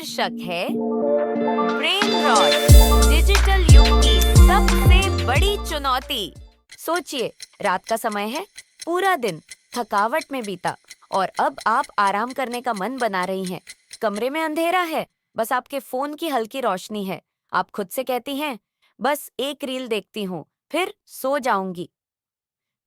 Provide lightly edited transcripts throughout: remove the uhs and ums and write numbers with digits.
शीर्षक है brain rot, digital युग की सबसे बड़ी चुनौती। सोचिए, रात का समय है, पूरा दिन थकावट में बीता और अब आप आराम करने का मन बना रही हैं। कमरे में अंधेरा है, बस आपके फोन की हल्की रोशनी है। आप खुद से कहती हैं, बस एक रील देखती हूँ, फिर सो जाऊंगी।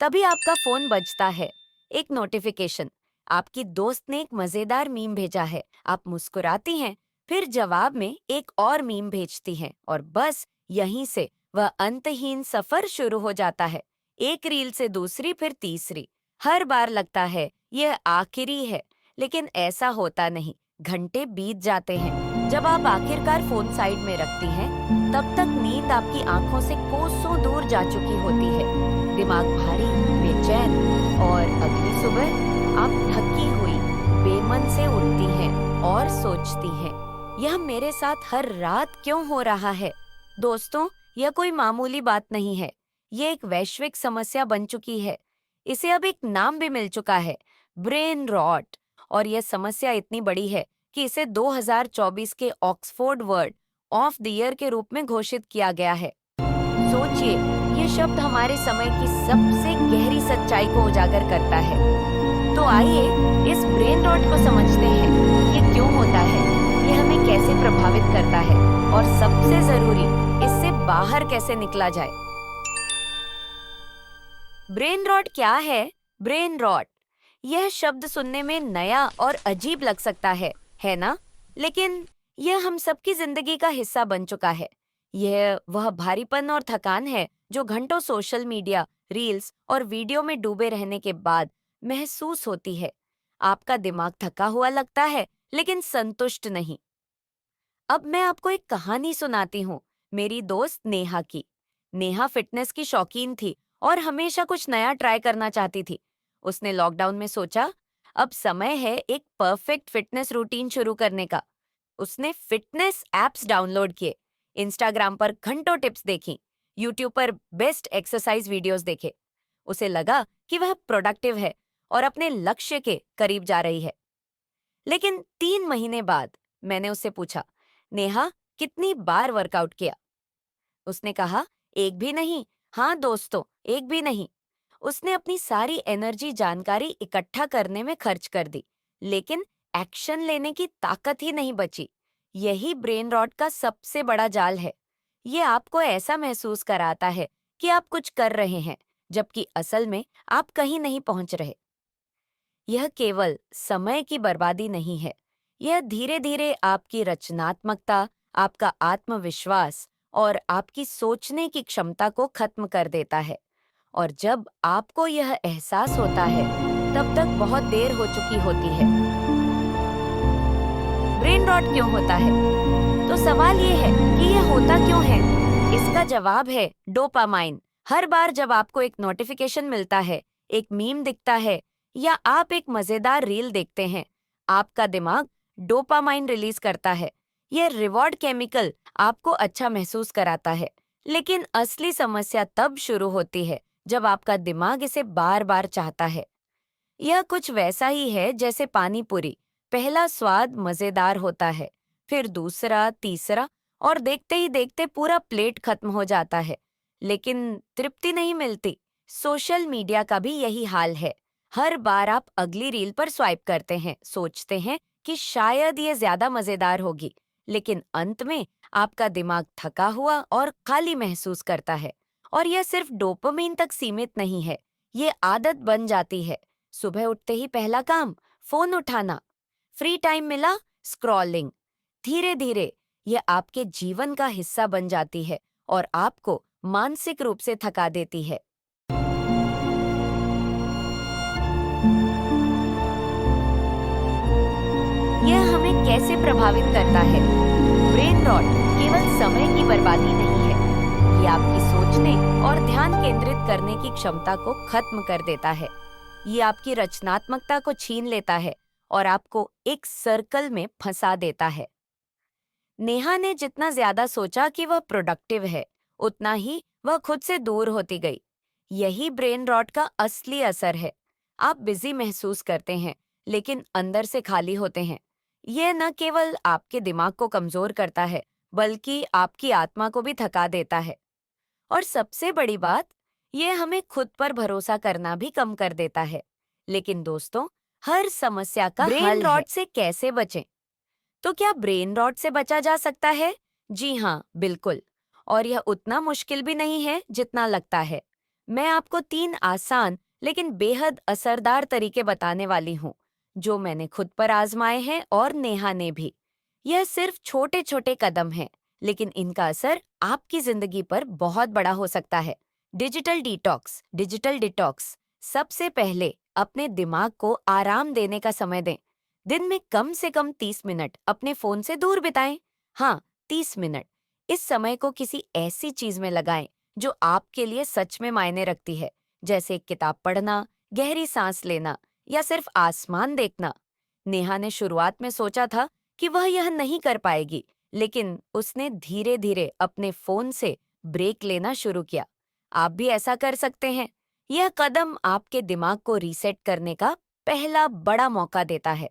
तभी आपका फोन बजता है। एक नोटिफिकेशन। आपकी दोस्त ने एक मजेदार मीम भेजा है। आप मुस्कुराती हैं, फिर जवाब में एक और मीम भेजती हैं और बस यहीं से वह अंतहीन सफर शुरू हो जाता है। एक रील से दूसरी, फिर तीसरी। हर बार लगता है यह आखिरी है, लेकिन ऐसा होता नहीं। घंटे बीत जाते हैं। जब आप आखिरकार फोन साइड में रखती हैं, तब तक नींद आपकी आंखों से कोसों दूर जा चुकी होती है। दिमाग भारी, बेचैन और अगली सुबह आप थकी हुई बेमन से उठती हैं और सोचती हैं, यह मेरे साथ हर रात क्यों हो रहा है। दोस्तों, यह कोई मामूली बात नहीं है। यह एक वैश्विक समस्या बन चुकी है। इसे अब एक नाम भी मिल चुका है, ब्रेन रॉट। और यह समस्या इतनी बड़ी है कि इसे 2024 के Oxford word of the year के रूप में घोषित किया गया है। सोचिए, ये शब्द हमारे समय की सबसे गहरी सच्चाई को उजागर करता है। तो आइए इस ब्रेन रॉट को समझते हैं। ये क्यों होता है, ये हमें कैसे प्रभावित करता है और सबसे जरूरी, इससे बाहर कैसे निकला जाए। ब्रेन रॉट क्या है? ब्रेन रॉट, यह शब्द सुनने में नया और अजीब लग सकता है ना? लेकिन यह हम सबकी जिंदगी का हिस्सा बन चुका है। यह वह भारीपन और थकान है जो घंटों सोशल मीडिया, रील्स और वीडियो में डूबे रहने के बाद महसूस होती है। आपका दिमाग थका हुआ लगता है, लेकिन संतुष्ट नहीं। अब मैं आपको एक कहानी सुनाती हूँ, मेरी दोस्त नेहा की। नेहा फिटनेस की शौकीन थी और हमेशा कुछ नया ट्राई करना चाहती थी। उसने लॉकडाउन में सोचा, अब समय है एक परफेक्ट फिटनेस रूटीन शुरू करने का। उसने फिटनेस एप्स डाउनलोड किए, इंस्टाग्राम पर घंटों टिप्स देखी, यूट्यूब पर बेस्ट एक्सरसाइज वीडियोस देखे। उसे लगा कि वह प्रोडक्टिव है और अपने लक्ष्य के करीब जा रही है। लेकिन 3 महीने बाद मैंने उससे पूछा, नेहा, कितनी बार वर्कआउट किया? उसने कहा, एक भी नहीं। हाँ दोस्तों, एक भी नहीं। उसने अपनी सारी एनर्जी जानकारी इकट्ठा करने में खर्च कर दी, लेकिन एक्शन लेने की ताकत ही नहीं बची। यही ब्रेन रॉट का सबसे बड़ा जाल है। ये आपको ऐसा महसूस कराता है कि आप कुछ कर रहे हैं, जबकि असल में आप कहीं नहीं पहुंच रहे। यह केवल समय की बर्बादी नहीं है, यह धीरे धीरे आपकी रचनात्मकता, आपका आत्मविश्वास और आपकी सोचने की क्षमता को खत्म कर देता है। और जब आपको यह एहसास होता है, तब तक बहुत देर हो चुकी होती है। ब्रेन रॉट क्यों होता है? तो सवाल ये है कि यह होता क्यों है? इसका जवाब है डोपामाइन। हर बार जब आपको एक नोटिफिकेशन मिलता है, एक मीम दिखता है या आप एक मजेदार रील देखते हैं, आपका दिमाग डोपामाइन रिलीज करता है। यह रिवॉर्ड केमिकल आपको अच्छा महसूस कराता है। लेकिन असली समस्या तब शुरू होती है जब आपका दिमाग इसे बार बार चाहता है। यह कुछ वैसा ही है जैसे पानी पूरी। पहला स्वाद मजेदार होता है, फिर दूसरा, तीसरा और देखते ही देखते पूरा प्लेट खत्म हो जाता है, लेकिन तृप्ति नहीं मिलती। सोशल मीडिया का भी यही हाल है। हर बार आप अगली रील पर स्वाइप करते हैं, सोचते हैं कि शायद ये ज्यादा मजेदार होगी, लेकिन अंत में आपका दिमाग थका हुआ और खाली महसूस करता है। और यह सिर्फ डोपामिन तक सीमित नहीं है, ये आदत बन जाती है। सुबह उठते ही पहला काम फोन उठाना, फ्री टाइम मिला स्क्रॉलिंग। धीरे धीरे यह आपके जीवन का हिस्सा बन जाती है और आपको मानसिक रूप से थका देती है। यह हमें कैसे प्रभावित करता है? ब्रेन रॉट केवल समय की बर्बादी नहीं है, ये आपकी सोचने और ध्यान केंद्रित करने की क्षमता को खत्म कर देता है। ये आपकी रचनात्मकता को छीन लेता है और आपको एक सर्कल में फंसा देता है। नेहा ने जितना ज्यादा सोचा कि वह प्रोडक्टिव है, उतना ही वह खुद से दूर होती गई। यही ब्रेन रॉट का असली असर है। आप बिजी महसूस करते हैं, लेकिन अंदर से खाली होते हैं। यह न केवल आपके दिमाग को कमजोर करता है, बल्कि आपकी आत्मा को भी थका देता है। और सबसे बड़ी बात, यह हमें खुद पर भरोसा करना भी कम कर देता है। लेकिन दोस्तों, हर समस्या का ब्रेन हल रॉट है। से कैसे बचें? तो क्या ब्रेन रॉट से बचा जा सकता है? जी हाँ, बिल्कुल। और यह उतना मुश्किल भी नहीं है जितना लगता है। मैं आपको 3 आसान लेकिन बेहद असरदार तरीके बताने वाली हूँ, जो मैंने खुद पर आजमाए हैं और नेहा ने भी। यह सिर्फ छोटे-छोटे कदम हैं, लेकिन इनका असर आपकी जिंदगी पर बहुत बड़ा हो सकता है। Digital detox. सबसे पहले अपने दिमाग को आराम देने का समय दें। दिन में कम से कम 30 मिनट अपने फोन से दूर बिताएं। हाँ, 30 मिनट। इस समय को किसी ऐसी चीज में लगाएं जो आपके लिए सच में मायने रखती है, जैसे किताब पढ़ना, गहरी सांस लेना या सिर्फ आसमान देखना। नेहा ने शुरुआत में सोचा था कि वह यह नहीं कर पाएगी, लेकिन उसने धीरे धीरे अपने फोन से ब्रेक लेना शुरू किया। आप भी ऐसा कर सकते हैं। यह कदम आपके दिमाग को रीसेट करने का पहला बड़ा मौका देता है।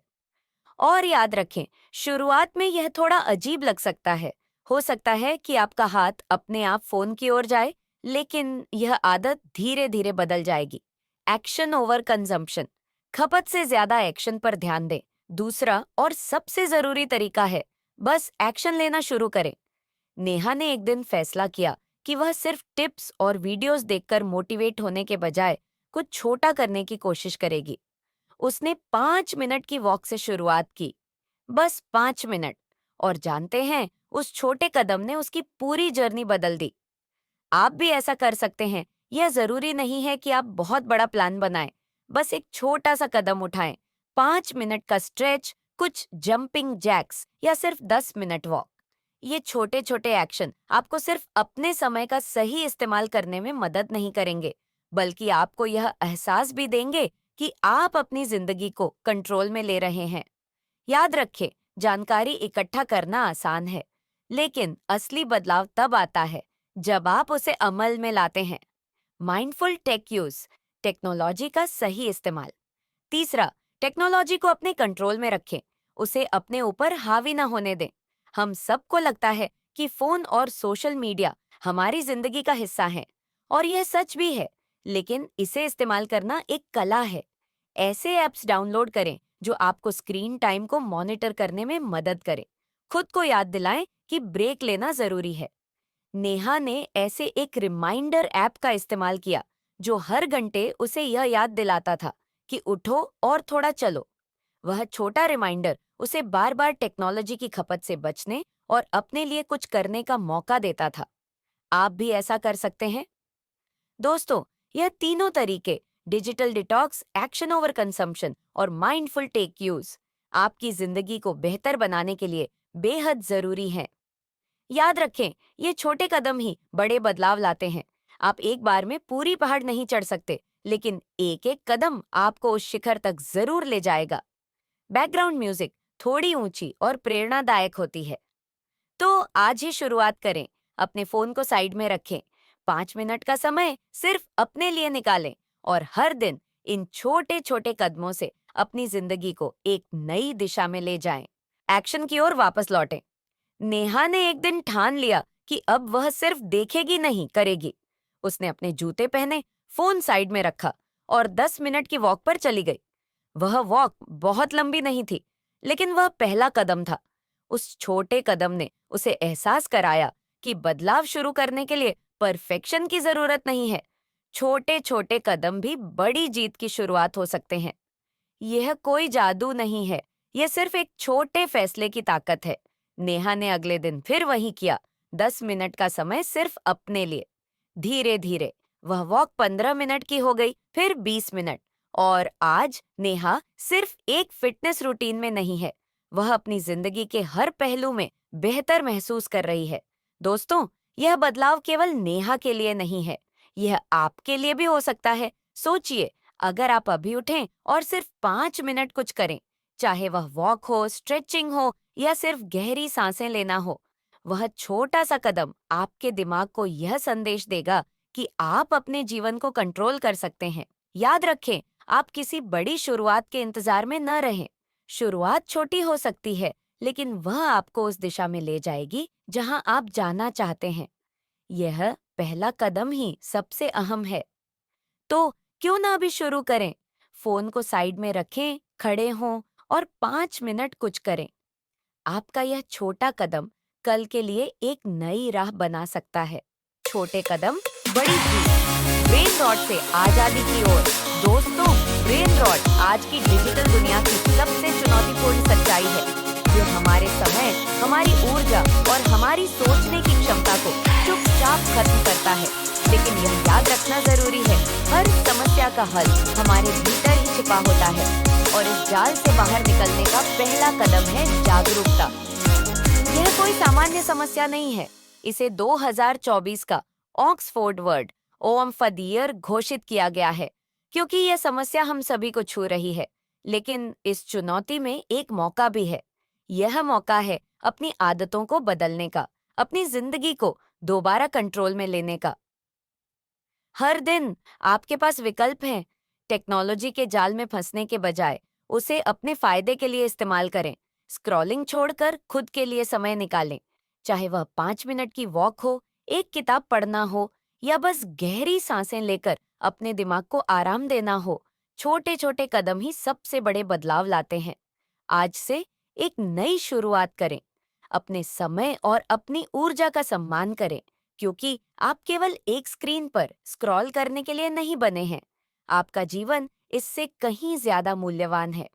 और याद रखें, शुरुआत में यह थोड़ा अजीब लग सकता है। हो सकता है कि आपका हाथ अपने आप फोन की ओर जाए, लेकिन यह आदत धीरे धीरे बदल जाएगी। Action over consumption. खपत से ज्यादा एक्शन पर ध्यान दें। दूसरा और सबसे जरूरी तरीका है, बस एक्शन लेना शुरू करें। नेहा ने एक दिन फैसला किया कि वह सिर्फ टिप्स और वीडियोस देखकर मोटिवेट होने के बजाय कुछ छोटा करने की कोशिश करेगी। उसने 5 मिनट की वॉक से शुरुआत की, बस 5 मिनट। और जानते हैं, उस छोटे कदम ने उसकी पूरी जर्नी बदल दी। आप भी ऐसा कर सकते हैं। यह जरूरी नहीं है कि आप बहुत बड़ा प्लान बनाएं, बस एक छोटा सा कदम उठाएं। 5 मिनट का स्ट्रेच, कुछ जंपिंग जैक्स या सिर्फ 10 मिनट वॉक। ये छोटे छोटे एक्शन आपको सिर्फ अपने समय का सही इस्तेमाल करने में मदद नहीं करेंगे, बल्कि आपको यह एहसास भी देंगे कि आप अपनी जिंदगी को कंट्रोल में ले रहे हैं। याद रखें, जानकारी इकट्ठा करना आसान है, लेकिन असली बदलाव तब आता है जब आप उसे अमल में लाते हैं। Mindful take use. टेक्नोलॉजी का सही इस्तेमाल। तीसरा, टेक्नोलॉजी को अपने कंट्रोल में रखें। उसे अपने ऊपर हावी ना होने दें। हम सबको लगता है कि फोन और सोशल मीडिया हमारी जिंदगी का हिस्सा है, और यह सच भी है। लेकिन इसे इस्तेमाल करना एक कला है। ऐसे ऐप्स डाउनलोड करें जो आपको स्क्रीन टाइम को मॉनिटर करने में मदद करें। खुद को याद दिलाएं कि ब्रेक लेना जरूरी है। नेहा ने ऐसे एक रिमाइंडर ऐप का इस्तेमाल किया, जो हर घंटे उसे यह याद दिलाता था कि उठो और थोड़ा चलो। वह छोटा रिमाइंडर उसे बार बार टेक्नोलॉजी की खपत से बचने और अपने लिए कुछ करने का मौका देता था। आप भी ऐसा कर सकते हैं। दोस्तों, यह तीनों तरीके, digital detox, action over consumption और माइंडफुल टेक यूज, आपकी जिंदगी को बेहतर बनाने के लिए बेहद जरूरी हैं। याद रखें, ये छोटे कदम ही बड़े बदलाव लाते हैं। आप एक बार में पूरी पहाड़ नहीं चढ़ सकते, लेकिन एक एक कदम आपको उस शिखर तक जरूर ले जाएगा। बैकग्राउंड म्यूजिक थोड़ी ऊंची और प्रेरणादायक होती है, तो आज ही शुरुआत करें। अपने फोन को साइड में रखें, 5 मिनट का समय सिर्फ अपने लिए निकालें और हर दिन इन छोटे छोटे कदमों से अपनी जिंदगी को एक नई दिशा में ले जाएं। एक्शन की ओर वापस लौटें। नेहा ने एक दिन ठान लिया कि अब वह सिर्फ देखेगी नहीं, करेगी। उसने अपने जूते पहने, फोन साइड में रखा और 10 मिनट की वॉक पर चली गई। वह वॉक बहुत लंबी नहीं थी, लेकिन वह पहला कदम था। उस छोटे कदम ने उसे एहसास कराया कि बदलाव शुरू करने के लिए परफेक्शन की जरूरत नहीं है। छोटे छोटे कदम भी बड़ी जीत की शुरुआत हो सकते हैं। यह कोई जादू नहीं है, यह सिर्फ एक छोटे फैसले की ताकत है। नेहा ने अगले दिन फिर वही किया, 10 मिनट का समय सिर्फ अपने लिए। धीरे धीरे वह वॉक 15 मिनट की हो गई, फिर 20 मिनट। और आज नेहा सिर्फ एक फिटनेस रूटीन में नहीं है, वह अपनी जिंदगी के हर पहलू में बेहतर महसूस कर रही है। दोस्तों, यह बदलाव केवल नेहा के लिए नहीं है, यह आपके लिए भी हो सकता है। सोचिए, अगर आप अभी उठें और सिर्फ 5 मिनट कुछ करें, चाहे वह वॉक हो, स्ट्रेचिंग हो या सिर्फ गहरी सांसें लेना हो, वह छोटा सा कदम आपके दिमाग को यह संदेश देगा कि आप अपने जीवन को कंट्रोल कर सकते हैं। याद रखें, आप किसी बड़ी शुरुआत के इंतजार में न रहें। शुरुआत छोटी हो सकती है, लेकिन वह आपको उस दिशा में ले जाएगी जहां आप जाना चाहते हैं। यह पहला कदम ही सबसे अहम है। तो क्यों ना अभी शुरू करें? फोन को साइड में रखें, खड़े हों और 5 मिनट कुछ करें। आपका यह छोटा कदम कल के लिए एक नई राह बना सकता है। छोटे कदम, बड़ी जीत। ब्रेन रॉट से आजादी की ओर। दोस्तों, ब्रेन रॉट आज की डिजिटल दुनिया की सबसे चुनौतीपूर्ण सच्चाई है, जो हमारे समय, हमारी ऊर्जा और हमारी सोचने की क्षमता को चुपचाप खत्म करता है। लेकिन यह याद रखना जरूरी है, हर समस्या का हल हमारे भीतर ही छिपा होता है और इस जाल से बाहर निकलने का पहला कदम है जागरूकता। यह कोई सामान्य समस्या नहीं है। इसे 2024 का Oxford word of the year घोषित किया गया है, क्योंकि यह समस्या हम सभी को छू रही है। लेकिन इस चुनौती में एक मौका भी है। यह मौका है अपनी आदतों को बदलने का, अपनी जिंदगी को दोबारा कंट्रोल में लेने का। हर दिन आपके पास विकल्प हैं। टेक्नोलॉजी के जाल में फंसने के बजाय उसे अपने फायदे के लिए इस्तेमाल करें। स्क्रॉलिंग छोड़कर खुद के लिए समय निकालें, चाहे वह 5 मिनट की वॉक हो, एक किताब पढ़ना हो या बस गहरी सांसें लेकर अपने दिमाग को आराम देना हो। छोटे छोटे कदम ही सबसे बड़े बदलाव लाते हैं। आज से एक नई शुरुआत करें। अपने समय और अपनी ऊर्जा का सम्मान करें, क्योंकि आप केवल एक स्क्रीन पर स्क्रॉल करने के लिए नहीं बने हैं। आपका जीवन इससे कहीं ज्यादा मूल्यवान है।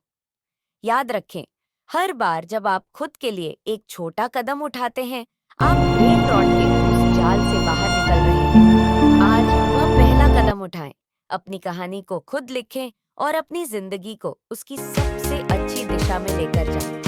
याद रखें, हर बार जब आप खुद के लिए एक छोटा कदम उठाते हैं, आप ब्रेन रॉट के उस जाल से बाहर निकल रहे हैं। आज वह पहला कदम उठाएं, अपनी कहानी को खुद लिखें और अपनी जिंदगी को उसकी सबसे अच्छी दिशा में लेकर जाएं।